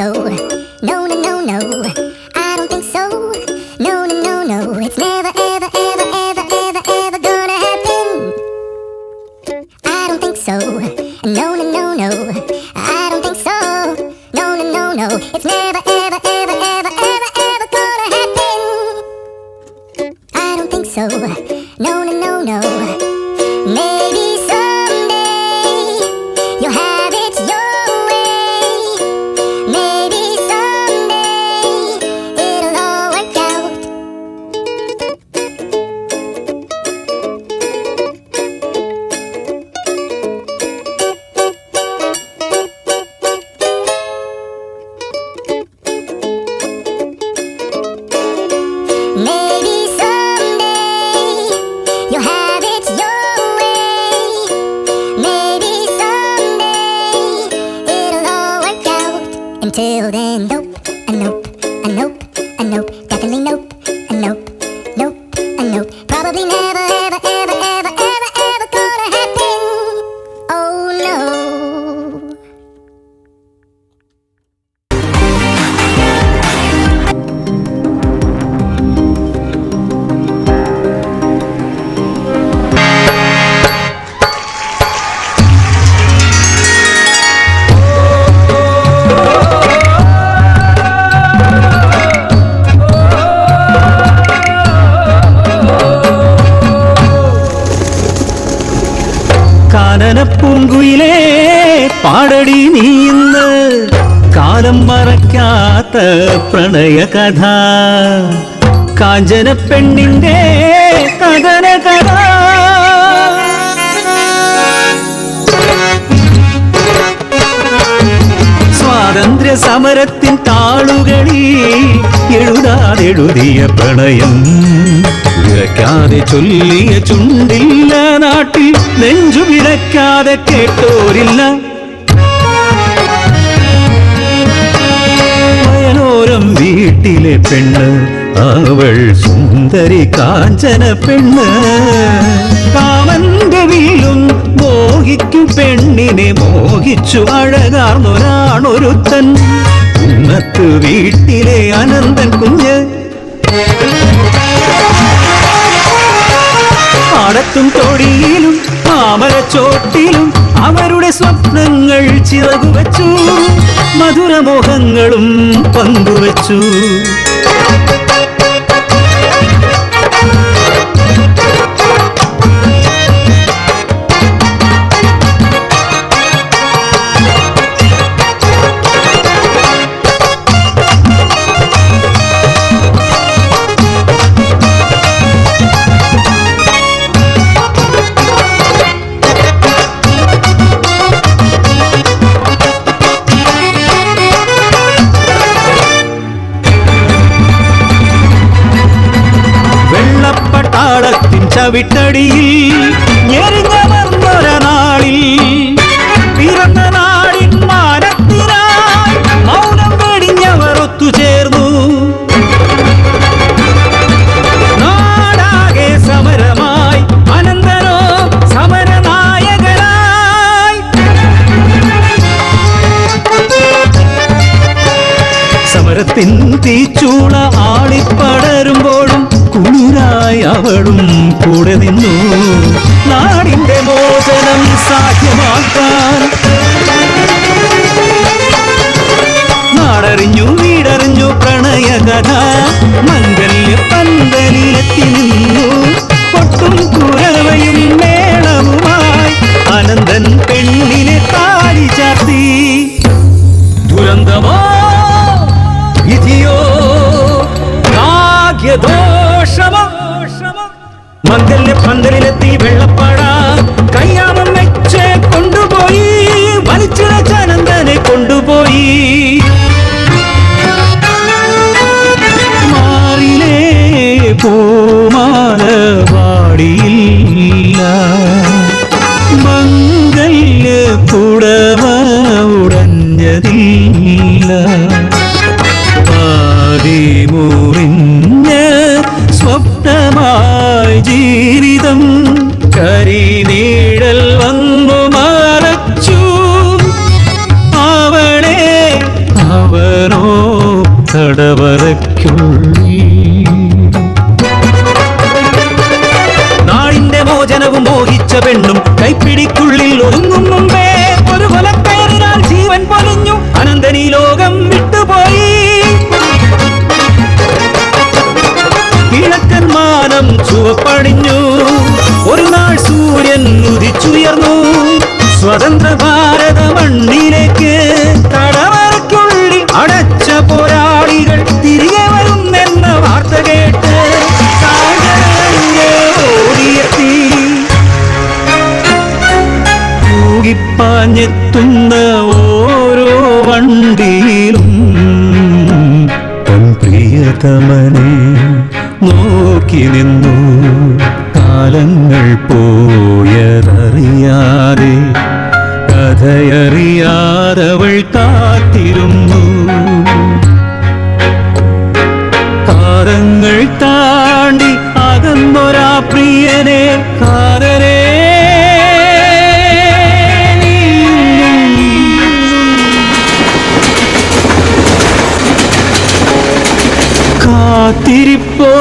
so. No, no, no, no. I don't think so. No, no, no, no. It's never, ever, ever, ever, ever, ever gonna happen. I don't think so. No, no, no, no. I don't think so. No, no, no, no. It's never, ever, ever, ever, ever, ever gonna happen. I don't think so. No, no, no, no. Maybe someday you'll have it your way. Maybe someday it'll all work out. Maybe someday you'll have it your way. Maybe someday it'll all work out. Until then, nope, a nope, a nope, a nope, definitely nope, a nope, nope, a nope. Probably never, ever, ever, ever, ever, ever gonna happen. Oh no. കാനനപ്പൂങ്കുയിലേ പാടടി നീ ഇന്ന് കാലം മറക്കാത്ത പ്രണയകഥ കാഞ്ചന പെണ്ണിന്റെ കഥന കഥ സ്വാതന്ത്ര്യ സമരത്തിൻ താളുകളിൽ എഴുതാതെഴുതിയ പ്രണയം വിറയ്ക്കാതെ ചൊല്ലിയ ചുണ്ടില്ല നാട്ടിൽ നെഞ്ചു വിറയ്ക്കാതെ കേട്ടോരില്ല വയലോരം വീട്ടിലെ പെണ്ണ് അവൾ സുന്ദരി കാഞ്ചന പെണ്ണ് കാമന്റെ വീലും മോഹിക്കും പെണ്ണിനെ മോഹിച്ചു അഴകാർന്നൊരാണൊരുത്തൻ ഉന്നത്ത് വീട്ടിലെ അനന്തൻ കുഞ്ഞ് പാടത്തും തൊടിയിലും താമരച്ചോട്ടിലും അവരുടെ സ്വപ്നങ്ങൾ ചിറകുവച്ചു മധുരമോഹങ്ങളും പങ്കുവച്ചു വെള്ളപ്പട്ടാളത്തിൻ ചവിട്ടടിയിൽ ഞെരിഞ്ഞമർന്നൊരനാളിൽ പിറന്ന നാടിൻ മാനത്തിനായി മൗനം വെടിഞ്ഞവർ ഒത്തുചേർന്നു നാടാകെ സമരമായി അനന്തരോ സമരനായകനായി സമരത്തിൻ തീച്ചൂള ആളിപ്പടരുമ്പോഴും കുളിരായി അവളും കൂടെ നിന്നു നാടിന്റെ മോചനം സാധ്യമാക്കാൻ നാടറിഞ്ഞു വീടറിഞ്ഞു പ്രണയകഥ മംഗല്യ പന്തലിലെത്തി നിന്നു പൊട്ടും കുരവയും മേളവുമായി അനന്തൻ പെണ്ണിനെ താലി ചാർത്തി ദുരന്തമോ വിധിയോ ഭാഗ്യദോഷമോ മംഗല്യ പന്തലിലെത്തി വെള്ളപ്പാട കയ്യാമം വെച്ച് കൊണ്ടുപോയി വലിച്ചിഴച്ച അനന്തനെ കൊണ്ടുപോയി മാറിലേ പൂമാല പാടിയില്ല മംഗല്യ പുടവ ഉടഞ്ഞതില്ല മുറിഞ്ഞ സ്വപ്നമായി ജീവിതം കരിനീഴൽ വന്നു മറച്ചു അവളെ അവ തടവറയ്ക്കുള്ളിൽ. നാളിന്റെ മോചനവും മോഹിച്ച പെണ്ണും കൈപ്പിടിക്കുള്ളിൽ ഒതുങ്ങും മുമ്പേ ഒരു കൊലക്കയറിനാൽ ജീവൻ പൊലിഞ്ഞു. അനന്തനീ ലോകം വിട്ടുപോയി. കിഴക്കൻ മാനം ചുവപ്പണിഞ്ഞു. ഒരു നാൾ സൂര്യൻ ഉദിച്ചുയർന്നു. സ്വതന്ത്ര ഭാരത മണ്ണിലേക്ക് തടവറയ്ക്കുള്ളിൽ അടച്ച പോരാളികൾ തിരികെ വരുന്നെന്ന വാർത്ത കേട്ട് ഓടിയെത്തി. തൂകിപ്പാഞ്ഞെത്തുന്ന ഓരോ വണ്ടിയിലും തൻ പ്രിയതമനെ നോക്കി നിന്നു. കാലങ്ങൾ പോയതറിയാതെ കഥയറിയാതവൾ കാത്തിരുന്നു. കാലങ്ങൾ താണ്ടി അകന്നൊരാ പ്രിയനെ കാതരേ കാത്തിരിപ്പോ